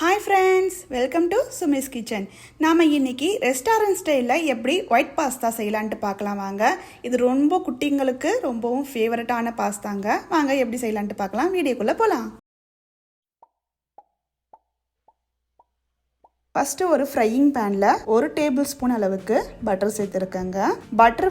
Hi friends, welcome to Sumi's kitchen. நாம் இன்றைக்கி restaurant ஸ்டைலில் எப்படி ஒயிட் பாஸ்தா செய்யலான்ட்டு பார்க்கலாம் வாங்க. இது ரொம்ப குட்டிங்களுக்கு ரொம்பவும் ஃபேவரட்டான பாஸ்தாங்க. வாங்க எப்படி செய்யலான்ட்டு பார்க்கலாம். வீடியோக்குள்ளே போகலாம். ஃபஸ்ட்டு ஒரு ஃப்ரையிங் பேனில் 1 டேபிள் ஸ்பூன் அளவுக்கு பட்டர் சேர்த்துருக்கேங்க. பட்டர்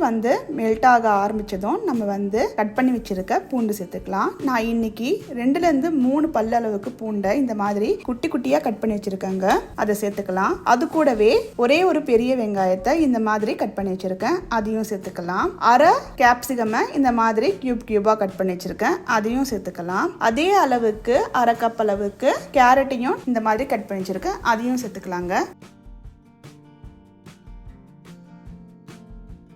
மெல்ட் ஆக ஆரம்பித்ததும் நம்ம கட் பண்ணி வச்சுருக்க பூண்டு சேர்த்துக்கலாம். நான் இன்னைக்கு 2-3 பல்லு அளவுக்கு பூண்டை இந்த மாதிரி குட்டி குட்டியாக கட் பண்ணி வச்சுருக்கேங்க. அதை சேர்த்துக்கலாம். அது கூடவே ஒரே ஒரு பெரிய வெங்காயத்தை இந்த மாதிரி கட் பண்ணி வச்சுருக்கேன், அதையும் சேர்த்துக்கலாம். அரை கேப்சிகமை இந்த மாதிரி கியூபாக கட் பண்ணி வச்சுருக்கேன், அதையும் சேர்த்துக்கலாம். அதே அளவுக்கு அரை கப் அளவுக்கு கேரட்டையும் இந்த மாதிரி கட் பண்ணி வச்சுருக்கேன், அதையும் சேர்த்துக்கலாம்.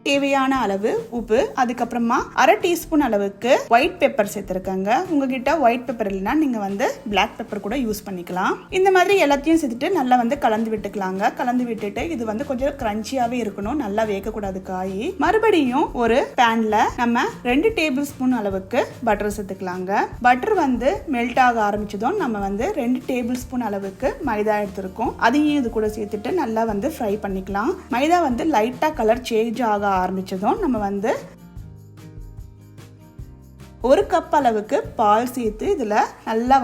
தேவையான அளவு உப்பு, அதுக்கப்புறமா அரை டீஸ்பூன் அளவுக்கு ஒயிட் பெப்பர் சேர்த்துருக்கேங்க. உங்ககிட்ட ஒயிட் பெப்பர் இல்லைன்னா நீங்க பிளாக் பெப்பர் கூட யூஸ் பண்ணிக்கலாம். இந்த மாதிரி எல்லாத்தையும் சேர்த்துட்டு நல்லா கலந்து விட்டுக்கலாங்க. கலந்து விட்டுட்டு இது கொஞ்சம் கிரன்ச்சியாவே இருக்கணும், நல்லா வேகக்கூடாது காய். மறுபடியும் ஒரு பேன்ல நம்ம 2 டேபிள் ஸ்பூன் அளவுக்கு பட்டர் சேர்த்துக்கலாங்க. பட்டர் மெல்ட் ஆக ஆரம்பிச்சதும் நம்ம 2 டேபிள் ஸ்பூன் அளவுக்கு மைதா எடுத்திருக்கோம், அதையும் இது கூட சேர்த்துட்டு நல்லா ஃப்ரை பண்ணிக்கலாம். மைதா லைட்டா கலர் சேஞ்ச் ஆக ஆரம்பிச்சதும் நம்ம 1 கப் அளவுக்கு பால் சேர்த்து இதுல நல்லா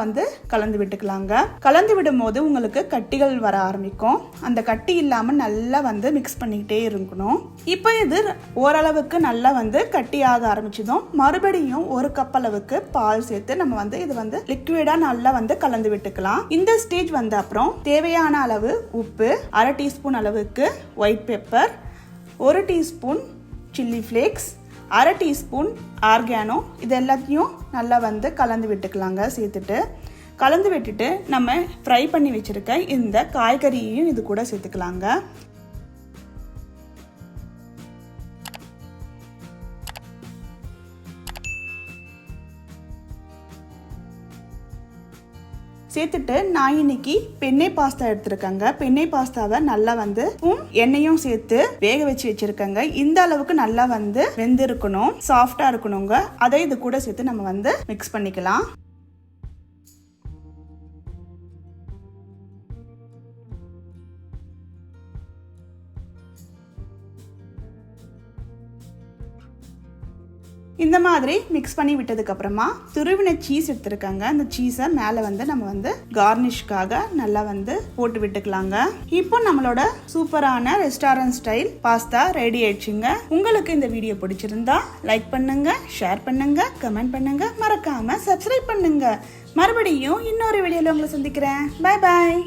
கலந்து விட்டுக்கலாங்க. கலந்து விடும் போது உங்களுக்கு கட்டிகள் வர ஆரம்பிக்கும். அந்த கட்டி இல்லாம நல்லா மிக்ஸ் பண்ணிக்கிட்டே இருக்கணும். இப்போ இது ஓரளவுக்கு நல்லா கட்டியாக ஆரம்பிச்சதும் மறுபடியும் 1 கப் அளவுக்கு பால் சேர்த்து நம்ம இது லிக்விடா நல்லா கலந்து விட்டுக்கலாம். இந்த ஸ்டேஜ் அப்புறம் தேவையான அளவு உப்பு, அரை டீஸ்பூன் அளவுக்கு white pepper, 1 teaspoon chilli flakes, அரை டீஸ்பூன் ஆர்கானோ, இது எல்லாத்தையும் நல்லா கலந்து விட்டுக்கலாங்க. சேர்த்துட்டு கலந்து விட்டுட்டு நம்ம ஃப்ரை பண்ணி வச்சிருக்க இந்த காய்கறியையும் இது கூட சேர்த்துக்கலாங்க. சேர்த்துட்டு நான் இன்னைக்கு பெண்ணை பாஸ்தா எடுத்திருக்கேங்க. பெண்ணை பாஸ்தாவை நல்லா எண்ணெயும் சேர்த்து வேக வச்சு வச்சிருக்கேங்க. இந்த அளவுக்கு நல்லா வெந்து இருக்கணும், சாஃப்டா இருக்கணுங்க. அதை இது கூட சேர்த்து நம்ம மிக்ஸ் பண்ணிக்கலாம். இந்த மாதிரி மிக்ஸ் பண்ணி விட்டதுக்கு அப்புறமா துருவின சீஸ் எடுத்துருக்காங்க. அந்த சீஸை மேலே நம்ம கார்னிஷ்காக நல்லா போட்டு விட்டுக்கலாங்க. இப்போ நம்மளோட சூப்பரான ரெஸ்டாரண்ட் ஸ்டைல் பாஸ்தா ரெடி ஆயிடுச்சுங்க. உங்களுக்கு இந்த வீடியோ பிடிச்சிருந்தா லைக் பண்ணுங்க, ஷேர் பண்ணுங்க, கமெண்ட் பண்ணுங்க, மறக்காம சப்ஸ்கிரைப் பண்ணுங்க. மறுபடியும் இன்னொரு வீடியோல உங்களை சந்திக்கிறேன். Bye bye.